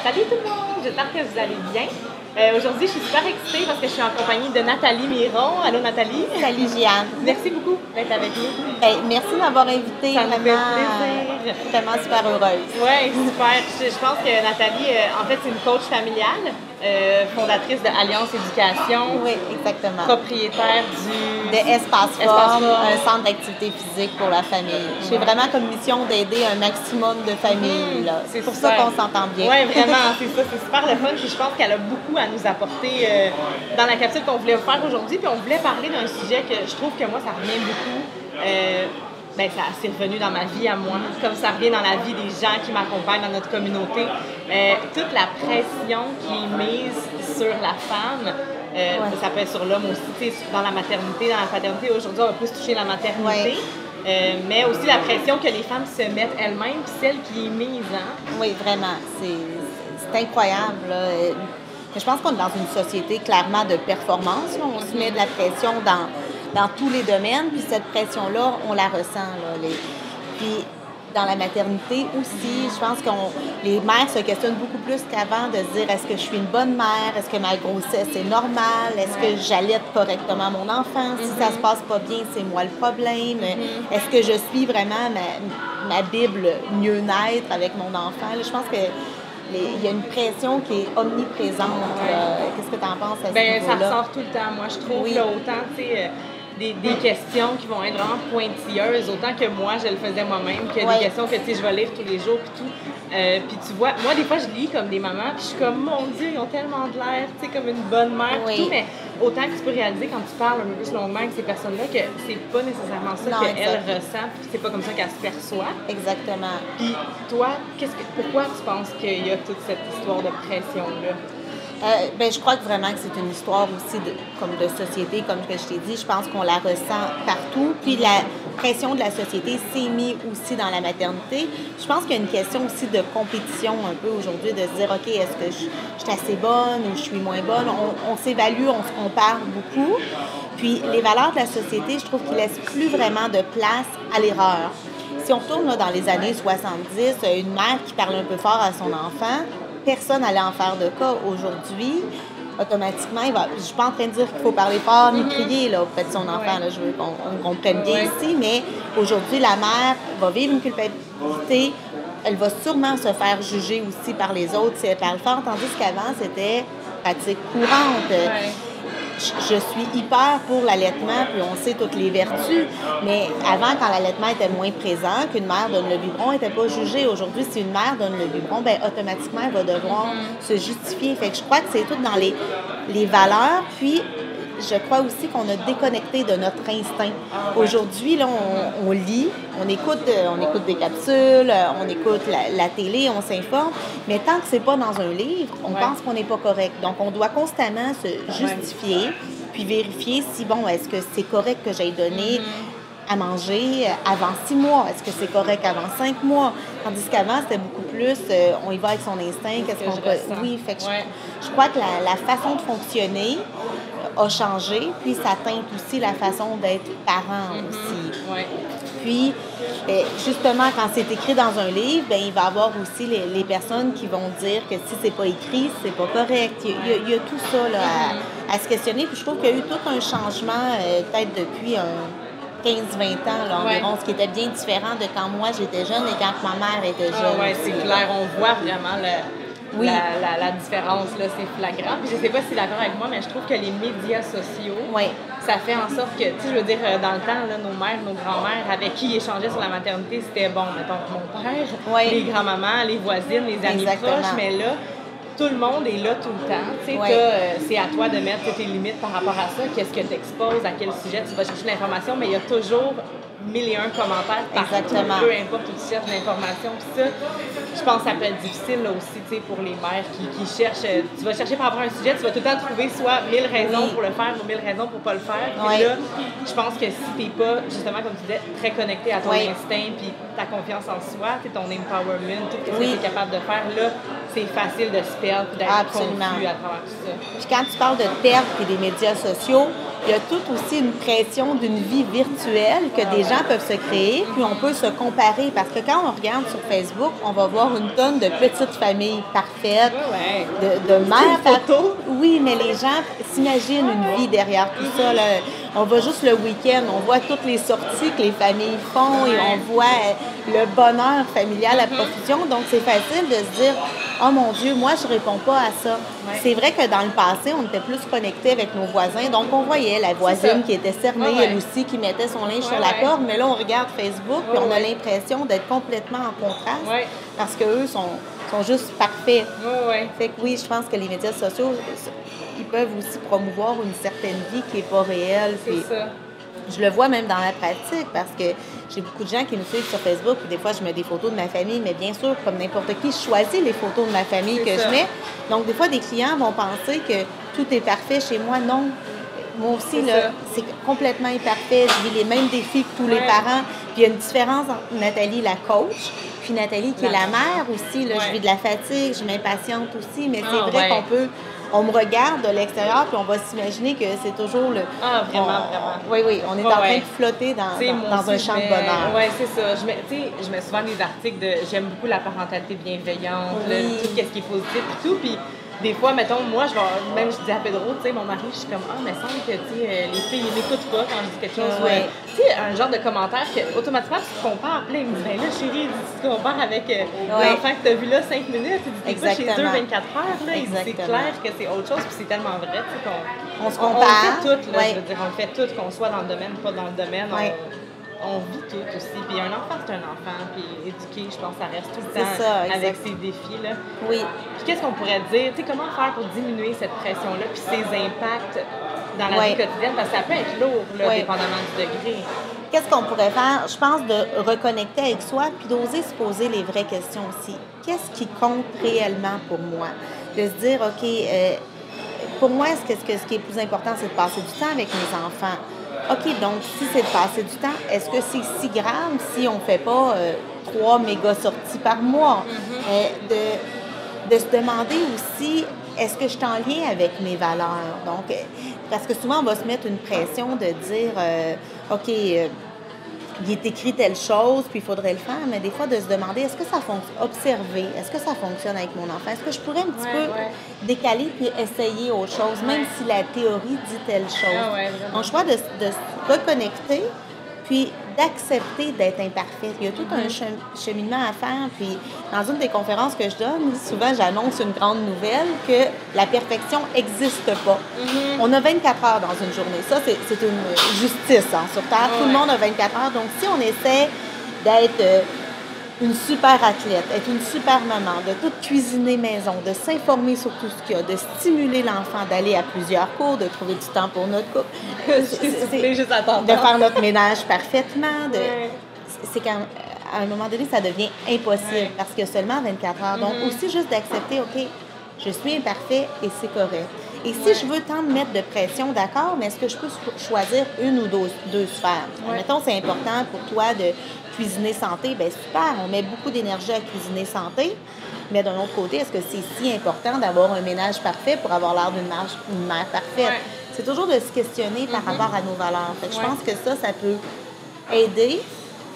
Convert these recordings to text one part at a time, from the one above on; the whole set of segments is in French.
Salut tout le monde, j'espère que vous allez bien. Aujourd'hui, je suis super excitée parce que je suis en compagnie de Nathalie Miron. Allô Nathalie. Salut Jeanne. Merci beaucoup d'être avec nous. Merci de m'avoir invitée. Ça me fait vraiment, plaisir. Vraiment super heureuse. Oui, super. Je pense que Nathalie, en fait, c'est une coach familiale, fondatrice de Alliance Éducation. Oui, exactement. Propriétaire de Espace Forme, un centre d'activité physique pour la famille. J'ai vraiment comme mission d'aider un maximum de familles. C'est pour super. ça qu'on s'entend bien. Oui, vraiment, c'est ça. C'est super le fun. Puis je pense qu'elle a beaucoup à nous apporter dans la capsule qu'on voulait faire aujourd'hui. Puis on voulait parler d'un sujet que je trouve que moi, ça revient beaucoup. Ça s'est revenu dans ma vie à moi, comme ça revient dans la vie des gens qui m'accompagnent dans notre communauté. Toute la pression qui est mise sur la femme, ça peut être sur l'homme aussi, dans la maternité, dans la paternité. Aujourd'hui, on va plus toucher la maternité. Mais aussi la pression que les femmes se mettent elles-mêmes, puis celle qui est mise. Hein? Oui, vraiment. C'est incroyable. Là. Je pense qu'on est dans une société clairement de performance. Là. On se met de la pression dans tous les domaines, puis cette pression-là, on la ressent. Là. Puis dans la maternité aussi, je pense que les mères se questionnent beaucoup plus qu'avant de se dire est-ce que je suis une bonne mère, est-ce que ma grossesse est normale, est-ce que j'allaite correctement mon enfant, si ça se passe pas bien, c'est moi le problème, est-ce que je suis vraiment ma Bible mieux-être avec mon enfant. Là, je pense que il y a une pression qui est omniprésente. Qu'est-ce que tu en penses à ce niveau-là? Ça ressort tout le temps, moi, je trouve. Là, autant, tu sais, des questions qui vont être vraiment pointilleuses, autant que moi, je le faisais moi-même, que des questions que, tu sais, je vais lire tous les jours, puis tout. Puis tu vois, moi, des fois, je lis comme des mamans, puis je suis comme, mon Dieu, ils ont tellement de l'air, tu sais, comme une bonne mère, puis tout, mais autant que tu peux réaliser quand tu parles un peu plus longuement avec ces personnes-là que c'est pas nécessairement ça qu'elles ressentent, puis c'est pas comme ça qu'elles se perçoivent. Exactement. Puis toi, pourquoi tu penses qu'il y a toute cette histoire de pression-là? Je crois que vraiment que c'est une histoire aussi comme de société, comme que je t'ai dit. Je pense qu'on la ressent partout. Puis la pression de la société s'est mise aussi dans la maternité. Je pense qu'il y a une question aussi de compétition un peu aujourd'hui, de se dire, OK, est-ce que je suis assez bonne ou je suis moins bonne? On s'évalue, on se compare beaucoup. Puis les valeurs de la société, je trouve qu'ils ne laissent plus vraiment de place à l'erreur. Si on retourne là, dans les années 70, une mère qui parle un peu fort à son enfant, personne n'allait en faire de cas. Aujourd'hui, automatiquement, je ne suis pas en train de dire qu'il faut parler fort ni crier là, auprès de son enfant. Là, je veux qu'on comprenne bien ici, mais aujourd'hui, la mère va vivre une culpabilité. Elle va sûrement se faire juger aussi par les autres si elle parle fort, tandis qu'avant, c'était pratique courante. Je suis hyper pour l'allaitement, puis on sait toutes les vertus, mais avant, quand l'allaitement était moins présent, qu'une mère donne le biberon, elle n'était pas jugée. Aujourd'hui, si une mère donne le biberon, automatiquement, elle va devoir se justifier. Fait que je crois que c'est tout dans les valeurs, puis je crois aussi qu'on a déconnecté de notre instinct. Aujourd'hui, là, on lit, on écoute des capsules, on écoute la télé, on s'informe, mais tant que c'est pas dans un livre, on pense qu'on n'est pas correct. Donc, on doit constamment se justifier, puis vérifier si, est-ce que c'est correct que j'aille donner à manger avant 6 mois? Est-ce que c'est correct avant 5 mois? Tandis qu'avant, c'était beaucoup plus, on y va avec son instinct, qu'est-ce qu'on peut... Oui, fait que je crois que la façon de fonctionner a changé, puis ça teinte aussi la façon d'être parent aussi. Puis, justement, quand c'est écrit dans un livre, il va y avoir aussi les personnes qui vont dire que si c'est pas écrit, c'est pas correct. Il y a tout ça là, à se questionner. Puis je trouve qu'il y a eu tout un changement, peut-être depuis 15-20 ans là, environ, ce qui était bien différent de quand moi j'étais jeune et quand ma mère était jeune. Oui, c'est clair. On voit vraiment la différence, là, c'est flagrant. Puis je sais pas si tu es d'accord avec moi, mais je trouve que les médias sociaux, ça fait en sorte que, tu sais, je veux dire, dans le temps, là, nos mères, nos grands-mères, avec qui ils échangeaient sur la maternité, c'était mettons, mon père, les grands-mamans, les voisines, les amis proches, mais là, tout le monde est là tout le temps. Tu sais, c'est à toi de mettre tes limites par rapport à ça. Qu'est-ce que tu exposes, à quel sujet tu vas chercher l'information, mais il y a toujours 1001 commentaires partout, peu importe où tu cherches l'information. Puis ça, je pense que ça peut être difficile là aussi, tu sais, pour les mères qui cherchent. Tu vas chercher par rapport à un sujet, tu vas tout le temps trouver soit 1000 raisons pour le faire ou 1000 raisons pour pas le faire. Puis là, je pense que si t'es pas, justement, comme tu disais, très connecté à ton instinct puis ta confiance en soi, ton empowerment, tout ce que tu es capable de faire, là, c'est facile de se perdre et d'être confus à travers tout ça. Puis quand tu parles de perdre et des médias sociaux, il y a tout aussi une pression d'une vie virtuelle que des gens peuvent se créer, puis on peut se comparer. Parce que quand on regarde sur Facebook, on va voir une tonne de petites familles parfaites, de mères photos. Oui, mais les gens s'imaginent une vie derrière tout ça. Là. On va juste le week-end, on voit toutes les sorties que les familles font et on voit le bonheur familial à profusion. Donc, c'est facile de se dire « Oh mon Dieu, moi, je réponds pas à ça. » C'est vrai que dans le passé, on était plus connectés avec nos voisins. Donc, on voyait la voisine qui était cernée, elle aussi, qui mettait son linge sur la corde. Mais là, on regarde Facebook et on a l'impression d'être complètement en contraste parce qu'eux sont juste parfaits. Fait que oui, je pense que les médias sociaux, ils peuvent aussi promouvoir une certaine vie qui n'est pas réelle. C'est ça. Je le vois même dans la pratique parce que j'ai beaucoup de gens qui me suivent sur Facebook puis des fois, je mets des photos de ma famille, mais bien sûr, comme n'importe qui, je choisis les photos de ma famille que je mets. Donc, des fois, des clients vont penser que tout est parfait chez moi. Non. Moi aussi, là, c'est complètement imparfait. Je vis les mêmes défis que tous les parents. Puis il y a une différence entre Nathalie, la coach, puis Nathalie, qui est la mère aussi. Là, je vis de la fatigue, je m'impatiente aussi, mais c'est vrai qu'on peut... On me regarde de l'extérieur, puis on va s'imaginer que c'est toujours le... Ah, vraiment. Oui, on est en train de flotter dans un champ de bonheur. Oui, c'est ça. Je mets souvent des articles de... J'aime beaucoup la parentalité bienveillante, tout ce qui est positif et tout, puis... Des fois, mettons, moi, je dis à Pedro, tu sais, mon mari, je suis comme, mais semble que, tu sais, les filles, ils m'écoutent pas quand je dis quelque chose. Tu sais, un genre de commentaire que, automatiquement, tu te compares. Puis là, il me dit, ben là, chérie, tu te compares avec l'enfant que tu as vu là 5 minutes. Il dit, t'es pas chez eux 24 heures, là. Il dit, c'est clair que c'est autre chose, puis c'est tellement vrai, tu sais, on se compare. On fait tout, là, je veux dire, on fait tout, qu'on soit dans le domaine, pas dans le domaine. On vit tout aussi. Puis un enfant, c'est un enfant. Puis éduquer, je pense, ça reste tout le temps avec ses défis. Là. Oui. Puis qu'est-ce qu'on pourrait dire? Tu sais, comment faire pour diminuer cette pression-là puis ses impacts dans la vie quotidienne? Parce que ça peut être lourd, là, dépendamment du degré. Qu'est-ce qu'on pourrait faire? Je pense de reconnecter avec soi puis d'oser se poser les vraies questions aussi. Qu'est-ce qui compte réellement pour moi? De se dire, OK, pour moi, ce qui est plus important, c'est de passer du temps avec mes enfants. OK, donc si c'est de passer du temps, est-ce que c'est si grave si on ne fait pas 3 méga sorties par mois? De se demander aussi, est-ce que je suis en lien avec mes valeurs? Donc, parce que souvent, on va se mettre une pression de dire, OK, il est écrit telle chose, puis il faudrait le faire, mais des fois, de se demander, est-ce que ça fonctionne? Observer, est-ce que ça fonctionne avec mon enfant? Est-ce que je pourrais un petit peu décaler puis essayer autre chose, même si la théorie dit telle chose? Donc, je crois de se reconnecter, puis d'accepter d'être imparfaite. Il y a tout un cheminement à faire, puis dans une des conférences que je donne, souvent, j'annonce une grande nouvelle, que la perfection n'existe pas. On a 24 heures dans une journée. Ça, c'est une justice sur Terre. Tout le monde a 24 heures. Donc, si on essaie d'être une super athlète, être une super maman, de tout cuisiner maison, de s'informer sur tout ce qu'il y a, de stimuler l'enfant, d'aller à plusieurs cours, de trouver du temps pour notre couple, de faire notre ménage parfaitement. C'est qu'à un moment donné, ça devient impossible parce qu'il y a seulement 24 heures. Donc, aussi juste d'accepter, OK, je suis imparfait et c'est correct. Et si je veux tant me mettre de pression, d'accord, mais est-ce que je peux choisir une ou deux sphères? Mettons, c'est important pour toi de cuisiner santé, bien super, on met beaucoup d'énergie à cuisiner santé, mais d'un autre côté, est-ce que c'est si important d'avoir un ménage parfait pour avoir l'air d'une mère parfaite? C'est toujours de se questionner par rapport à nos valeurs. Fait que je pense que ça peut aider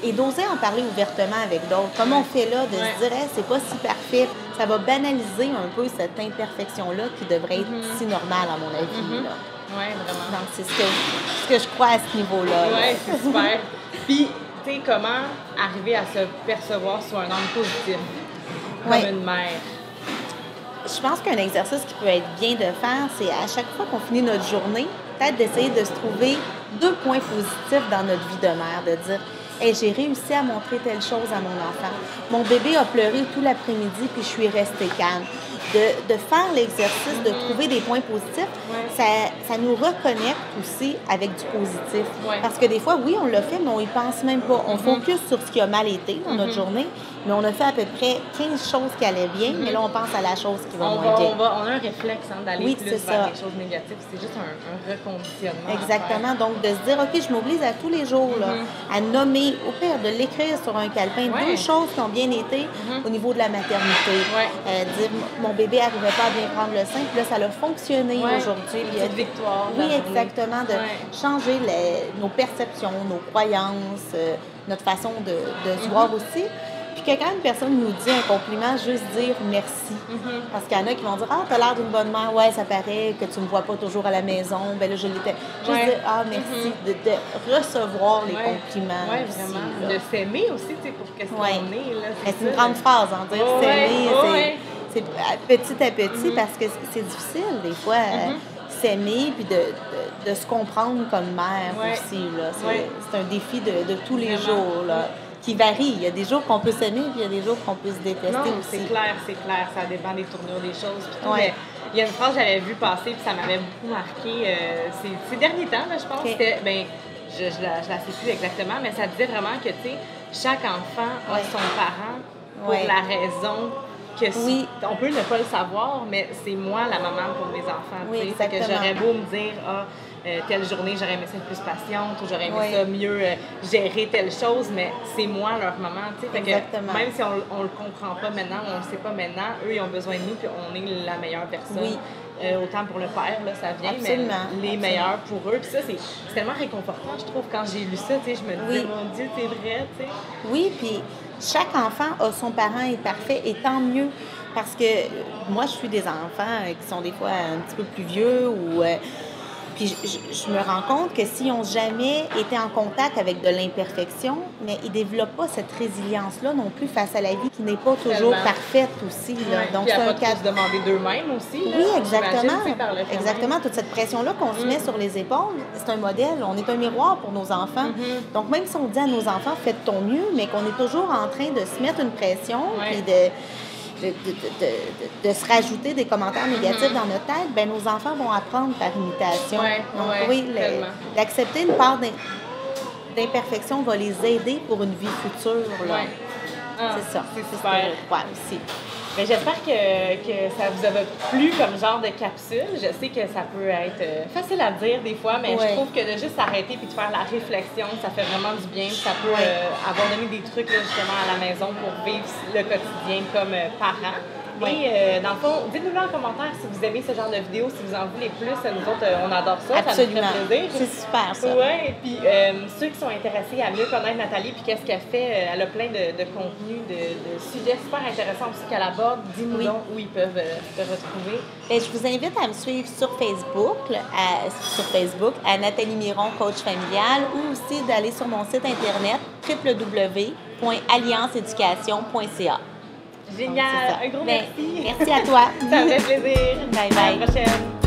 et d'oser en parler ouvertement avec d'autres. Comme on fait là, de se dire, hey, c'est pas si parfait. Ça va banaliser un peu cette imperfection-là qui devrait être si normale, à mon avis. Oui, vraiment. Donc, c'est ce que je crois à ce niveau-là. Oui, c'est super. Puis, tu sais, comment arriver à se percevoir sous un angle positif, comme une mère? Je pense qu'un exercice qui peut être bien de faire, c'est à chaque fois qu'on finit notre journée, peut-être d'essayer de se trouver 2 points positifs dans notre vie de mère, de dire hey, j'ai réussi à montrer telle chose à mon enfant. Mon bébé a pleuré tout l'après-midi, puis je suis restée calme. De faire l'exercice, de trouver des points positifs, ça nous reconnecte aussi avec du positif. Parce que des fois, oui, on l'a fait, mais on y pense même pas. On focus sur ce qui a mal été dans notre journée, mais on a fait à peu près 15 choses qui allaient bien, mais là, on pense à la chose qui va moins bien. On a un réflexe d'aller plus vers les choses négatives. C'est juste un reconditionnement. Exactement. Donc, de se dire, OK, je m'oblige à tous les jours là, à nommer, au pire, de l'écrire sur un calepin, 2 choses qui ont bien été au niveau de la maternité. Dire, mon bébé n'arrivait pas à bien prendre le sein, puis là, ça a fonctionné aujourd'hui. Une petite victoire. Oui, exactement. De changer nos perceptions, nos croyances, notre façon de se voir aussi. Puis que quand une personne nous dit un compliment, juste dire merci. Parce qu'il y en a qui vont dire, ah, t'as l'air d'une bonne mère, ouais, ça paraît que tu me vois pas toujours à la maison, ben là, je l'étais. Juste dire, ah, merci, de recevoir les compliments. Oui, vraiment. Là. De s'aimer aussi, tu sais, pour qu'est-ce qu'on est. Là, c'est une grande phrase, hein, dire s'aimer, c'est petit à petit, parce que c'est difficile, des fois, s'aimer, puis de se comprendre comme mère aussi. Là. C'est un défi de tous les jours, là. Qui varie. Il y a des jours qu'on peut s'aimer, puis il y a des jours qu'on peut se détester aussi. C'est clair. Ça dépend des tournures des choses. Mais il y a une phrase que j'avais vue passer, puis ça m'avait beaucoup marqué ces derniers temps, là, je pense. C'était, je la sais plus exactement, mais ça disait vraiment que, tu sais, chaque enfant a son parent pour la raison que on peut ne pas le savoir, mais c'est moi la maman pour mes enfants. C'est que j'aurais beau me dire, telle journée, j'aurais aimé ça être plus patiente ou j'aurais aimé ça mieux gérer telle chose, mais c'est moi leur maman. Fait que même si on le comprend pas maintenant, on le sait pas maintenant, eux, ils ont besoin de nous puis on est la meilleure personne. Autant pour le père, là, ça vient, mais les meilleurs pour eux. Puis ça, c'est tellement réconfortant, je trouve, quand j'ai lu ça, je me disais, mon Dieu, c'est vrai, tu sais. Oui, puis chaque enfant a son parent est parfait, et tant mieux. Parce que moi, je suis des enfants qui sont des fois un petit peu plus vieux ou... Puis je me rends compte que s'ils n'ont jamais été en contact avec de l'imperfection, mais ils ne développent pas cette résilience-là non plus face à la vie qui n'est pas toujours parfaite aussi. Là. Donc, c'est un cas de demander d'eux-mêmes aussi. Oui, exactement. Exactement. Toute cette pression-là qu'on se met sur les épaules, c'est un modèle. On est un miroir pour nos enfants. Donc, même si on dit à nos enfants, faites ton mieux, mais qu'on est toujours en train de se mettre une pression et de se rajouter des commentaires négatifs dans notre tête, ben nos enfants vont apprendre par imitation. Donc, d'accepter une part d'imperfection va les aider pour une vie future. C'est ça. C'est super. Aussi. Mais j'espère que ça vous a plu comme genre de capsule. Je sais que ça peut être facile à dire des fois, mais je trouve que de juste s'arrêter puis de faire la réflexion, ça fait vraiment du bien. Ça peut avoir donné des trucs là, justement à la maison pour vivre le quotidien comme parent. Et dans le fond, dites-nous en commentaire si vous aimez ce genre de vidéo, si vous en voulez plus. Nous autres, on adore ça. Absolument. Ça nous fait plaisir. C'est super, ça. Oui, et puis ceux qui sont intéressés à mieux connaître Nathalie, puis qu'est-ce qu'elle fait, elle a plein de contenus, de sujets super intéressants aussi qu'elle aborde. Dis-nous donc où ils peuvent te retrouver. Et je vous invite à me suivre sur Facebook, à Nathalie Miron, coach familial, ou aussi d'aller sur mon site internet www.allianceeducation.ca. Génial! Un gros merci! Merci à toi! Ça me fait plaisir! Bye bye! À la prochaine!